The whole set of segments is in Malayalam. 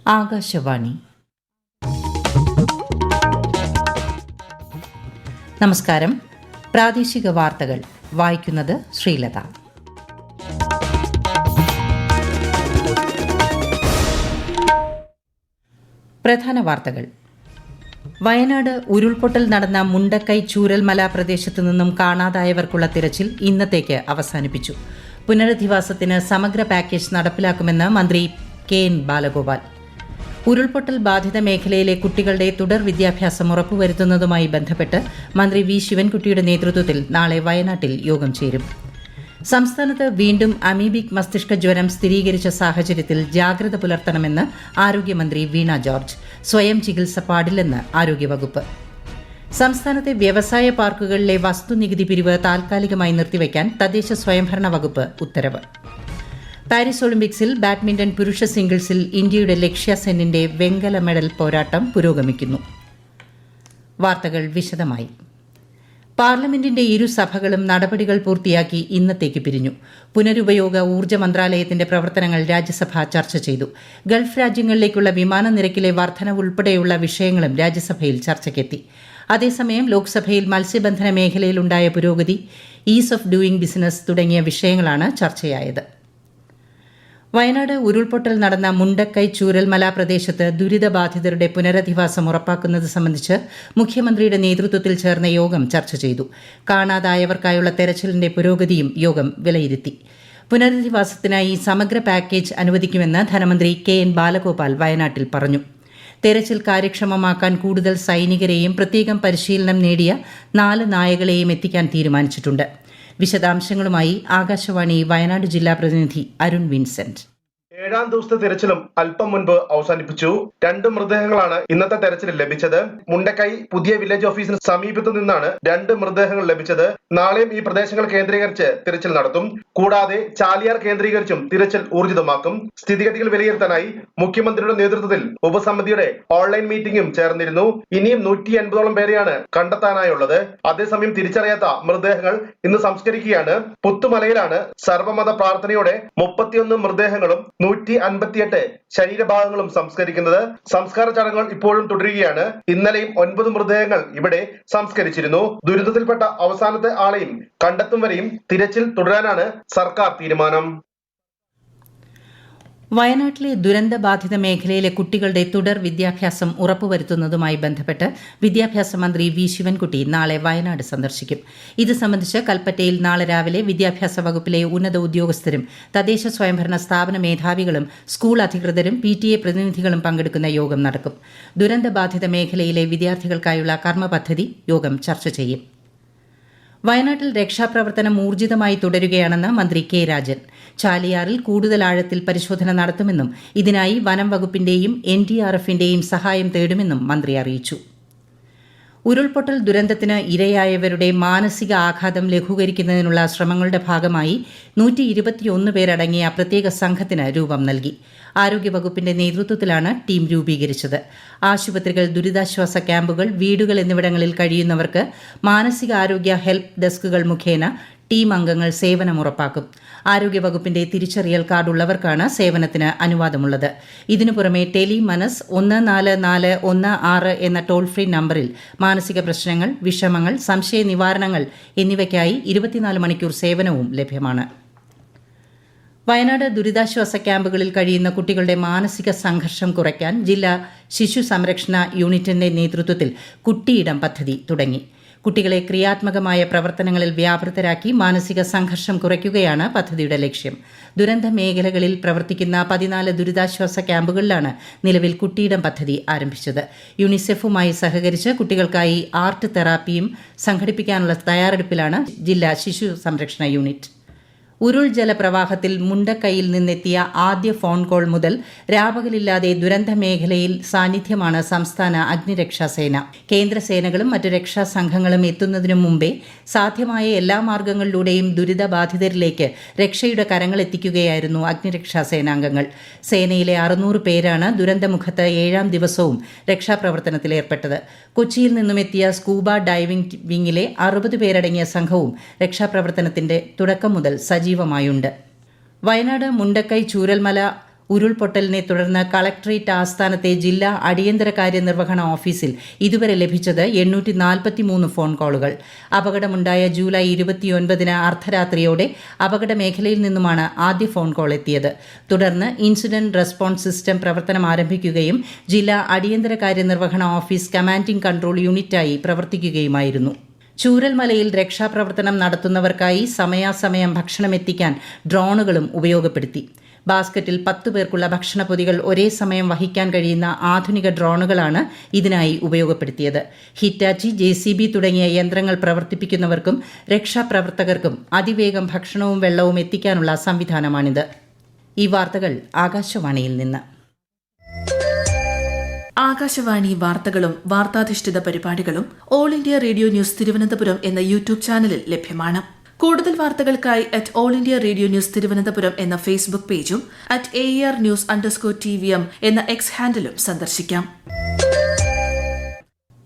ആകാശവാണി. നമസ്കാരം. പ്രാദേശിക വാർത്തകൾ വായിക്കുന്നത് ശ്രീലത. പ്രധാന വാർത്തകൾ. വയനാട് ഉരുൾപൊട്ടൽ നടന്ന മുണ്ടക്കൈ ചൂരൽമല പ്രദേശത്തു നിന്നും കാണാതായവർക്കുള്ള തിരച്ചിൽ ഇന്നത്തേക്ക് അവസാനിപ്പിച്ചു. പുനരധിവാസത്തിന് സമഗ്ര പാക്കേജ് നടപ്പിലാക്കുമെന്ന് മന്ത്രി കെ എൻ ബാലഗോപാൽ. ഉരുൾപൊട്ടൽ ബാധിത മേഖലയിലെ കുട്ടികളുടെ തുടർ വിദ്യാഭ്യാസം ഉറപ്പുവരുത്തുന്നതുമായി ബന്ധപ്പെട്ട് മന്ത്രി വി ശിവൻകുട്ടിയുടെ നേതൃത്വത്തിൽ നാളെ വയനാട്ടിൽ യോഗം ചേരും. സംസ്ഥാനത്ത് വീണ്ടും അമീബിക് മസ്തിഷ്ക ജ്വരം സ്ഥിരീകരിച്ച സാഹചര്യത്തിൽ ജാഗ്രത പുലർത്തണമെന്ന് ആരോഗ്യമന്ത്രി വീണ ജോർജ്. സ്വയം ചികിത്സ പാടില്ലെന്ന് ആരോഗ്യവകുപ്പ്. സംസ്ഥാനത്തെ വ്യവസായ പാർക്കുകളിലെ വസ്തുനികുതി പിരിവ് താൽക്കാലികമായി നിർത്തിവെക്കാൻ തദ്ദേശ സ്വയംഭരണ വകുപ്പ് ഉത്തരവ്. പാരീസ് ഒളിമ്പിക്സിൽ ബാഡ്മിന്റൺ പുരുഷ സിംഗിൾസിൽ ഇന്ത്യയുടെ ലക്ഷ്യ സെന്നിന്റെ വെങ്കല മെഡൽ പോരാട്ടം പുരോഗമിക്കുന്നു. വാർത്തകൾ വിശദമായി. പാർലമെന്റിന്റെ ഇരുസഭകളും നടപടികൾ പൂർത്തിയാക്കി ഇന്നത്തേക്ക് പിരിഞ്ഞു. പുനരുപയോഗ ഊർജ്ജ മന്ത്രാലയത്തിന്റെ പ്രവർത്തനങ്ങൾ രാജ്യസഭ ചർച്ച ചെയ്തു. ഗൾഫ് രാജ്യങ്ങളിലേക്കുള്ള വിമാന നിരക്കിലെ വർധനവ് ഉൾപ്പെടെയുള്ള വിഷയങ്ങളും രാജ്യസഭയിൽ ചർച്ചയ്ക്കെത്തി. അതേസമയം ലോക്സഭയിൽ മത്സ്യബന്ധന മേഖലയിലുണ്ടായ പുരോഗതി, ഈസ് ഓഫ് ഡൂയിങ് ബിസിനസ് തുടങ്ങിയ വിഷയങ്ങളാണ് ചർച്ചയായത്. വയനാട് ഉരുൾപൊട്ടൽ നടന്ന മുണ്ടക്കൈ ചൂരൽമല പ്രദേശത്ത് ദുരിതബാധിതരുടെ പുനരധിവാസം ഉറപ്പാക്കുന്നത് സംബന്ധിച്ച് മുഖ്യമന്ത്രിയുടെ നേതൃത്വത്തിൽ ചേർന്ന യോഗം ചർച്ച ചെയ്തു. കാണാതായവർക്കായുള്ള തെരച്ചിലിന്റെ പുരോഗതിയും യോഗം വിലയിരുത്തി. പുനരധിവാസത്തിനായി സമഗ്ര പാക്കേജ് അനുവദിക്കുമെന്ന് ധനമന്ത്രി കെ എൻ ബാലഗോപാൽ വയനാട്ടിൽ പറഞ്ഞു. തെരച്ചിൽ കാര്യക്ഷമമാക്കാൻ കൂടുതൽ സൈനികരെയും പ്രത്യേകം പരിശീലനം നേടിയ 4 നായകളെയും എത്തിക്കാൻ തീരുമാനിച്ചിട്ടുണ്ട്. വിശദാംശങ്ങളുമായി ആകാശവാണി വയനാട് ജില്ലാ പ്രതിനിധി അരുൺ വിൻസെന്റ്. 7ാം ദിവസത്തെ തെരച്ചിലും അല്പം മുൻപ് അവസാനിപ്പിച്ചു. 2 മൃതദേഹങ്ങളാണ് ഇന്നത്തെ തെരച്ചിലിൽ ലഭിച്ചത്. മുണ്ടക്കൈ പുതിയ വില്ലേജ് ഓഫീസിന് സമീപത്തു നിന്നാണ് 2 മൃതദേഹങ്ങൾ ലഭിച്ചത്. നാളെയും ഈ പ്രദേശങ്ങൾ കേന്ദ്രീകരിച്ച് തിരച്ചിൽ നടത്തും. കൂടാതെ ചാലിയാർ കേന്ദ്രീകരിച്ചും തിരച്ചിൽ ഊർജിതമാക്കും. സ്ഥിതിഗതികൾ വിലയിരുത്താനായി മുഖ്യമന്ത്രിയുടെ നേതൃത്വത്തിൽ ഉപസമിതിയുടെ ഓൺലൈൻ മീറ്റിംഗും ചേർന്നിരുന്നു. ഇനിയും 180ഓളം പേരെയാണ് കണ്ടെത്താനായുള്ളത്. അതേസമയം തിരിച്ചറിയാത്ത മൃതദേഹങ്ങൾ ഇന്ന് സംസ്കരിക്കുകയാണ്. പുത്തുമലയിലാണ് സർവ്വമത പ്രാർത്ഥനയോടെ 31 മൃതദേഹങ്ങളും 158 ശരീരഭാഗങ്ങളും സംസ്കരിക്കുന്നത്. സംസ്കാര ചടങ്ങുകൾ ഇപ്പോഴും തുടരുകയാണ്. ഇന്നലെയും 9 മൃതദേഹങ്ങൾ ഇവിടെ സംസ്കരിച്ചിരുന്നു. ദുരിതത്തിൽപ്പെട്ട അവസാനത്തെ ആളെയും കണ്ടെത്തും വരെയും തിരച്ചിൽ തുടരാനാണ് സർക്കാർ തീരുമാനം. വയനാട്ടിലെ ദുരന്തബാധിത മേഖലയിലെ കുട്ടികളുടെ തുടർ വിദ്യാഭ്യാസം ഉറപ്പുവരുത്തുന്നതുമായി ബന്ധപ്പെട്ട് വിദ്യാഭ്യാസ മന്ത്രി വി ശിവൻകുട്ടി നാളെ വയനാട് സന്ദർശിക്കും. ഇത് സംബന്ധിച്ച് കൽപ്പറ്റയിൽ നാളെ രാവിലെ വിദ്യാഭ്യാസ വകുപ്പിലെ ഉന്നത ഉദ്യോഗസ്ഥരും തദ്ദേശ സ്വയംഭരണ സ്ഥാപന മേധാവികളും സ്കൂൾ അധികൃതരും PTA പ്രതിനിധികളും പങ്കെടുക്കുന്ന യോഗം നടക്കും. ദുരന്തബാധിത മേഖലയിലെ വിദ്യാർത്ഥികൾക്കായുള്ള കർമ്മ പദ്ധതി യോഗം ചർച്ച ചെയ്യും. വയനാട്ടിൽ രക്ഷാപ്രവർത്തനം ഊർജിതമായി തുടരുകയാണെന്ന് മന്ത്രി കെ രാജൻ. ചാലിയാറിൽ കൂടുതൽ ആഴത്തിൽ പരിശോധന നടത്തുമെന്നും ഇതിനായി വനം വകുപ്പിന്റെയും NDRFന്റെയും സഹായം തേടുമെന്നും മന്ത്രി അറിയിച്ചു. ഉരുൾപൊട്ടൽ ദുരന്തത്തിന് ഇരയായവരുടെ മാനസിക ആഘാതം ലഘൂകരിക്കുന്നതിനുള്ള ശ്രമങ്ങളുടെ ഭാഗമായി 121 പേരടങ്ങിയ പ്രത്യേക സംഘത്തിന് രൂപം നൽകി. ആരോഗ്യവകുപ്പിന്റെ നേതൃത്വത്തിലാണ് ടീം രൂപീകരിച്ചത്. ആശുപത്രികൾ, ദുരിതാശ്വാസ ക്യാമ്പുകൾ, വീടുകൾ എന്നിവിടങ്ങളിൽ കഴിയുന്നവർക്ക് മാനസികാരോഗ്യ ഹെൽപ്പ് ഡെസ്കുകൾ മുഖേന ടീം അംഗങ്ങൾ സേവനം ഉറപ്പാക്കും. ആരോഗ്യവകുപ്പിന്റെ തിരിച്ചറിയൽ കാർഡ് ഉള്ളവർക്കാണ് സേവനത്തിന് അനുവാദമുള്ളത്. ഇതിനു പുറമെ ടെലി മനസ് 14416 എന്ന ടോൾ ഫ്രീ നമ്പറിൽ മാനസിക പ്രശ്നങ്ങൾ, വിഷമങ്ങൾ, സംശയ നിവാരണങ്ങൾ എന്നിവയ്ക്കായി 24 മണിക്കൂർ സേവനവും ലഭ്യമാണ്. വയനാട് ദുരിതാശ്വാസ ക്യാമ്പുകളിൽ കഴിയുന്ന കുട്ടികളുടെ മാനസിക സംഘർഷം കുറയ്ക്കാൻ ജില്ലാ ശിശു സംരക്ഷണ യൂണിറ്റിന്റെ നേതൃത്വത്തിൽ കുട്ടിയിടം പദ്ധതി തുടങ്ങി. കുട്ടികളെ ക്രിയാത്മകമായ പ്രവർത്തനങ്ങളിൽ വ്യാപൃതരാക്കി മാനസിക സംഘർഷം കുറയ്ക്കുകയാണ് പദ്ധതിയുടെ ലക്ഷ്യം. ദുരന്ത മേഖലകളിൽ പ്രവർത്തിക്കുന്ന 14 ദുരിതാശ്വാസ ക്യാമ്പുകളിലാണ് നിലവിൽ കുട്ടിയിടം പദ്ധതി ആരംഭിച്ചത്. യുണിസെഫുമായി സഹകരിച്ച് കുട്ടികൾക്കായി ആർട്ട് തെറാപ്പിയും സംഘടിപ്പിക്കാനുള്ള തയ്യാറെടുപ്പിലാണ് ജില്ലാ ശിശു സംരക്ഷണ യൂണിറ്റ്. ഉരുൾ ജലപ്രവാഹത്തിൽ മുണ്ടക്കൈയിൽ നിന്നെത്തിയ ആദ്യ ഫോൺ കോൾ മുതൽ രാപകലില്ലാതെ ദുരന്ത മേഖലയിൽ സാന്നിധ്യമാണ് സംസ്ഥാന അഗ്നിരക്ഷാസേന. കേന്ദ്രസേനകളും മറ്റു രക്ഷാ സംഘങ്ങളും എത്തുന്നതിനു മുമ്പേ സാധ്യമായ എല്ലാ മാർഗങ്ങളിലൂടെയും ദുരിതബാധിതരിലേക്ക് രക്ഷയുടെ കരങ്ങളെത്തിക്കുകയായിരുന്നു അഗ്നിരക്ഷാസേനാംഗങ്ങൾ. സേനയിലെ 600 പേരാണ് ദുരന്തമുഖത്ത് 7ാം ദിവസവും രക്ഷാപ്രവർത്തനത്തിലേർപ്പെട്ടത്. കൊച്ചിയിൽ നിന്നുമെത്തിയ സ്കൂബ ഡൈവിംഗ് വിങ്ങിലെ 60 പേരടങ്ങിയ സംഘവും രക്ഷാപ്രവർത്തനത്തിന്റെ തുടക്കം മുതൽ സജീവമായുണ്ട്. വയനാട് മുണ്ടക്കൈ ചൂരൽമല ഉരുൾപൊട്ടലിനെ തുടർന്ന് കളക്ടറേറ്റ് ആസ്ഥാനത്തെ ജില്ലാ അടിയന്തരകാര്യ നിർവഹണ ഓഫീസിൽ ഇതുവരെ ലഭിച്ചത് 843 ഫോൺ കോളുകൾ. അപകടമുണ്ടായ ജൂലൈ 29 അർദ്ധരാത്രിയോടെ അപകട മേഖലയിൽ നിന്നുമാണ് ആദ്യ ഫോൺ കോൾ എത്തിയത്. തുടർന്ന് ഇൻസിഡന്റ് റെസ്പോൺസ് സിസ്റ്റം പ്രവർത്തനം ആരംഭിക്കുകയും ജില്ലാ അടിയന്തരകാര്യ നിർവഹണ ഓഫീസ് കമാൻഡിംഗ് കൺട്രോൾ യൂണിറ്റായി പ്രവർത്തിക്കുകയുമായിരുന്നു. ചൂരൽമലയിൽ രക്ഷാപ്രവർത്തനം നടത്തുന്നവർക്കായി സമയാസമയം ഭക്ഷണമെത്തിക്കാൻ ഡ്രോണുകളും ഉപയോഗപ്പെടുത്തി. ബാസ്ക്കറ്റിൽ 10 പേർക്കുള്ള ഭക്ഷണപ്പൊതികൾ ഒരേ സമയം വഹിക്കാൻ കഴിയുന്ന ആധുനിക ഡ്രോണുകളാണ് ഇതിനായി ഉപയോഗപ്പെടുത്തിയത്. ഹിറ്റാച്ചി, JCB തുടങ്ങിയ യന്ത്രങ്ങൾ പ്രവർത്തിപ്പിക്കുന്നവർക്കും രക്ഷാപ്രവർത്തകർക്കും അതിവേഗം ഭക്ഷണവും വെള്ളവും എത്തിക്കാനുള്ള സംവിധാനമാണിത്. ഈ വാർത്തകൾ ആകാശവാണിയിൽ നിന്ന്. ആകാശവാണി വാർത്തകളും വാർത്താധിഷ്ഠിത പരിപാടികളും all India radio news Thiruvananthapuram എന്ന യൂട്യൂബ് ചാനലിൽ ലഭ്യമാണ്. കൂടുതൽ വാർത്തകൾക്കായി @all India radio news Thiruvananthapuram എന്ന ഫേസ്ബുക്ക് പേജും @ARnews_TVM എന്ന X ഹാൻഡിലും സന്ദർശിക്കാം.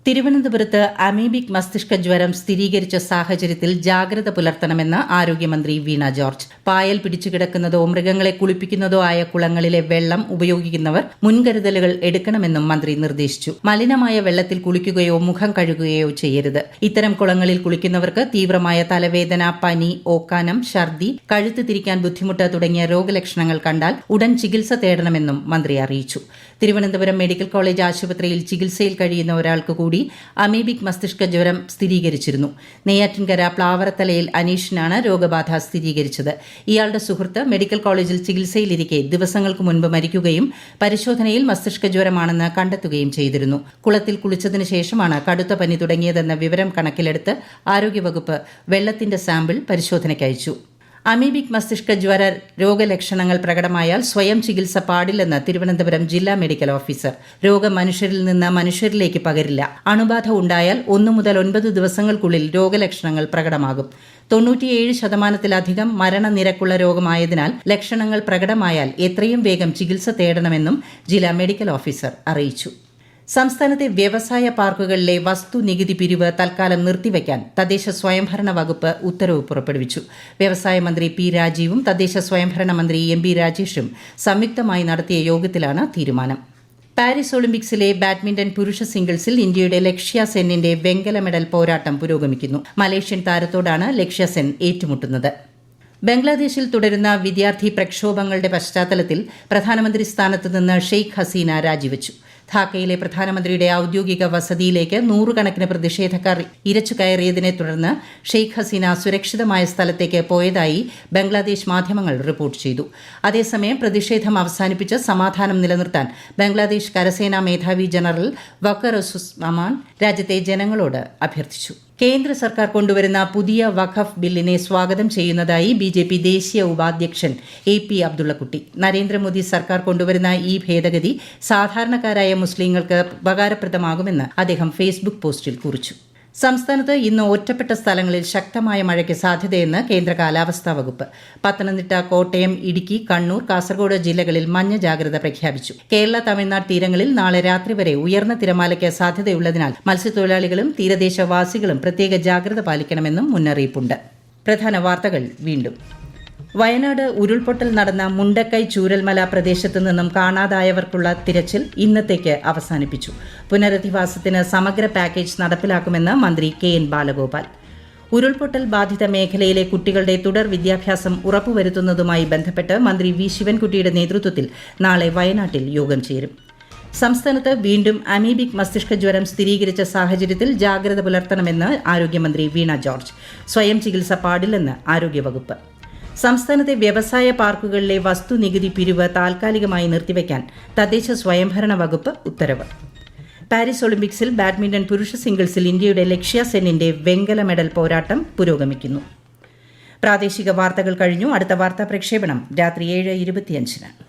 തിരുവനന്തപുരത്ത് അമീബിക് മസ്തിഷ്ക ജ്വരം സ്ഥിരീകരിച്ച സാഹചര്യത്തിൽ ജാഗ്രത പുലർത്തണമെന്ന് ആരോഗ്യമന്ത്രി വീണ ജോർജ്. പായൽ പിടിച്ചുകിടക്കുന്നതോ മൃഗങ്ങളെ കുളിപ്പിക്കുന്നതോ ആയ കുളങ്ങളിലെ വെള്ളം ഉപയോഗിക്കുന്നവർ മുൻകരുതലുകൾ എടുക്കണമെന്നും മന്ത്രി നിർദ്ദേശിച്ചു. മലിനമായ വെള്ളത്തിൽ കുളിക്കുകയോ മുഖം കഴുകുകയോ ചെയ്യരുത്. ഇത്തരം കുളങ്ങളിൽ കുളിക്കുന്നവർക്ക് തീവ്രമായ തലവേദന, പനി, ഓക്കാനം, ഛർദി, കഴുത്ത് തിരിക്കാൻ ബുദ്ധിമുട്ട് തുടങ്ങിയ രോഗലക്ഷണങ്ങൾ കണ്ടാൽ ഉടൻ ചികിത്സ തേടണമെന്നും മന്ത്രി അറിയിച്ചു. തിരുവനന്തപുരം മെഡിക്കൽ കോളേജ് ആശുപത്രിയിൽ ചികിത്സയിൽ കഴിയുന്ന ഒരാൾക്ക് കൂടി അമീബിക് മസ്തിഷ്ക ജ്വരം സ്ഥിരീകരിച്ചിരുന്നു. നെയ്യാറ്റിൻകര പ്ലാവറത്തലയിൽ അനീഷിനാണ് രോഗബാധ സ്ഥിരീകരിച്ചത്. ഇയാളുടെ സുഹൃത്ത് മെഡിക്കൽ കോളേജിൽ ചികിത്സയിലിരിക്കെ ദിവസങ്ങൾക്ക് മുൻപ് മരിക്കുകയും പരിശോധനയിൽ മസ്തിഷ്ക ജ്വരമാണെന്ന് കണ്ടെത്തുകയും ചെയ്തിരുന്നു. കുളത്തിൽ കുളിച്ചതിനു ശേഷമാണ് കടുത്ത പനി തുടങ്ങിയതെന്ന വിവരം കണക്കിലെടുത്ത് ആരോഗ്യവകുപ്പ് വെള്ളത്തിന്റെ സാമ്പിൾ പരിശോധനയ്ക്കയച്ചു. അമീബിക് മസ്തിഷ്ക ജ്വര രോഗലക്ഷണങ്ങൾ പ്രകടമായാൽ സ്വയം ചികിത്സ പാടില്ലെന്ന് തിരുവനന്തപുരം ജില്ലാ മെഡിക്കൽ ഓഫീസർ. രോഗം മനുഷ്യരിൽ നിന്ന് മനുഷ്യരിലേക്ക് പകരില്ല. അണുബാധ ഉണ്ടായാൽ 1 മുതൽ 9 ദിവസങ്ങൾക്കുള്ളിൽ രോഗലക്ഷണങ്ങൾ പ്രകടമാകും. 97% മരണനിരക്കുള്ള രോഗമായതിനാൽ ലക്ഷണങ്ങൾ പ്രകടമായാൽ എത്രയും വേഗം ചികിത്സ തേടണമെന്നും ജില്ലാ മെഡിക്കൽ ഓഫീസർ അറിയിച്ചു. സംസ്ഥാനത്തെ വ്യവസായ പാർക്കുകളിലെ വസ്തുനികുതി പിരിവ് തൽക്കാലം നിർത്തിവെക്കാൻ തദ്ദേശ സ്വയംഭരണ വകുപ്പ് ഉത്തരവ് പുറപ്പെടുവിച്ചു. വ്യവസായ മന്ത്രി P. രാജീവും തദ്ദേശ സ്വയംഭരണ മന്ത്രി MB രാജേഷും സംയുക്തമായി നടത്തിയ യോഗത്തിലാണ് തീരുമാനം. പാരീസ് ഒളിമ്പിക്സിലെ ബാഡ്മിന്റൺ പുരുഷ സിംഗിൾസിൽ ഇന്ത്യയുടെ ലക്ഷ്യ സെന്നിന്റെ വെങ്കല മെഡൽ പോരാട്ടം പുരോഗമിക്കുന്നു. മലേഷ്യൻ താരത്തോടാണ് ലക്ഷ്യ സെൻ ഏറ്റുമുട്ടുന്നത്. ബംഗ്ലാദേശിൽ തുടരുന്ന വിദ്യാർത്ഥി പ്രക്ഷോഭങ്ങളുടെ പശ്ചാത്തലത്തിൽ പ്രധാനമന്ത്രി സ്ഥാനത്ത് നിന്ന് ഷെയ്ഖ് ഹസീന രാജിവെച്ചു. ധാക്കയിലെ പ്രധാനമന്ത്രിയുടെ ഔദ്യോഗിക വസതിയിലേക്ക് 100 കണക്കിന് പ്രതിഷേധക്കാർ ഇരച്ചു കയറിയതിനെ തുടർന്ന് ഷെയ്ഖ് ഹസീന സുരക്ഷിതമായ സ്ഥലത്തേക്ക് പോയതായി ബംഗ്ലാദേശ് മാധ്യമങ്ങൾ റിപ്പോർട്ട് ചെയ്തു. അതേസമയം പ്രതിഷേധം അവസാനിപ്പിച്ച് സമാധാനം നിലനിർത്താൻ ബംഗ്ലാദേശ് കരസേനാ മേധാവി ജനറൽ വഖർ-ഉസ്-സമാൻ രാജ്യത്തെ ജനങ്ങളോട് അഭ്യർത്ഥിച്ചു. കേന്ദ്ര സർക്കാർ കൊണ്ടുവരുന്ന പുതിയ വഖഫ് ബില്ലിനെ സ്വാഗതം ചെയ്യുന്നതായി BJP ദേശീയ ഉപാധ്യക്ഷൻ AP അബ്ദുള്ളക്കുട്ടി. നരേന്ദ്രമോദി സർക്കാർ കൊണ്ടുവരുന്ന ഈ ഭേദഗതി സാധാരണക്കാരായ മുസ്ലിങ്ങൾക്ക് ഉപകാരപ്രദമാകുമെന്ന് അദ്ദേഹം ഫേസ്ബുക്ക് പോസ്റ്റിൽ കുറിച്ചു. സംസ്ഥാനത്ത് ഇന്ന് ഒറ്റപ്പെട്ട സ്ഥലങ്ങളിൽ ശക്തമായ മഴയ്ക്ക് സാധ്യതയെന്ന് കേന്ദ്ര കാലാവസ്ഥാ വകുപ്പ്. പത്തനംതിട്ട, കോട്ടയം, ഇടുക്കി, കണ്ണൂർ, കാസർഗോഡ് ജില്ലകളിൽ മഞ്ഞ ജാഗ്രത പ്രഖ്യാപിച്ചു. കേരള, തമിഴ്നാട് തീരങ്ങളിൽ നാളെ രാത്രി വരെ ഉയർന്ന തിരമാലയ്ക്ക് സാധ്യതയുള്ളതിനാൽ മത്സ്യത്തൊഴിലാളികളും തീരദേശവാസികളും പ്രത്യേക ജാഗ്രത പാലിക്കണമെന്നും മുന്നറിയിപ്പുണ്ട്. പ്രധാന വാർത്തകൾ വീണ്ടും. വയനാട് ഉരുൾപൊട്ടൽ നടന്ന മുണ്ടക്കൈ ചൂരൽമല പ്രദേശത്ത് നിന്നും കാണാതായവർക്കുള്ള തിരച്ചിൽ ഇന്നത്തേക്ക് അവസാനിപ്പിച്ചു. പുനരധിവാസത്തിന് സമഗ്ര പാക്കേജ് നടപ്പിലാക്കുമെന്ന് മന്ത്രി KN ബാലഗോപാൽ. ഉരുൾപൊട്ടൽ ബാധിത മേഖലയിലെ കുട്ടികളുടെ തുടർ വിദ്യാഭ്യാസം ഉറപ്പുവരുത്തുന്നതുമായി ബന്ധപ്പെട്ട് മന്ത്രി V. ശിവൻകുട്ടിയുടെ നേതൃത്വത്തിൽ നാളെ വയനാട്ടിൽ യോഗം ചേരും. സംസ്ഥാനത്ത് വീണ്ടും അമീബിക് മസ്തിഷ്ക ജ്വരം സ്ഥിരീകരിച്ച സാഹചര്യത്തിൽ ജാഗ്രത പുലർത്തണമെന്ന് ആരോഗ്യമന്ത്രി വീണ ജോർജ്. സ്വയം ചികിത്സ പാടില്ലെന്ന് ആരോഗ്യവകുപ്പ്. സംസ്ഥാനത്തെ വ്യവസായ പാർക്കുകളിലെ വസ്തുനികുതി പിരിവ് താൽക്കാലികമായി നിർത്തിവെക്കാൻ തദ്ദേശ സ്വയംഭരണ വകുപ്പ് ഉത്തരവ്. പാരീസ് ഒളിമ്പിക്സിൽ ബാഡ്മിന്റൺ പുരുഷ സിംഗിൾസിൽ ഇന്ത്യയുടെ ലക്ഷ്യ സെന്നിന്റെ വെങ്കല മെഡൽ പോരാട്ടം പുരോഗമിക്കുന്നു. പ്രാദേശിക വാർത്തകൾ കഴിഞ്ഞു. അടുത്ത വാർത്താ പ്രക്ഷേപണം രാത്രി 7:25.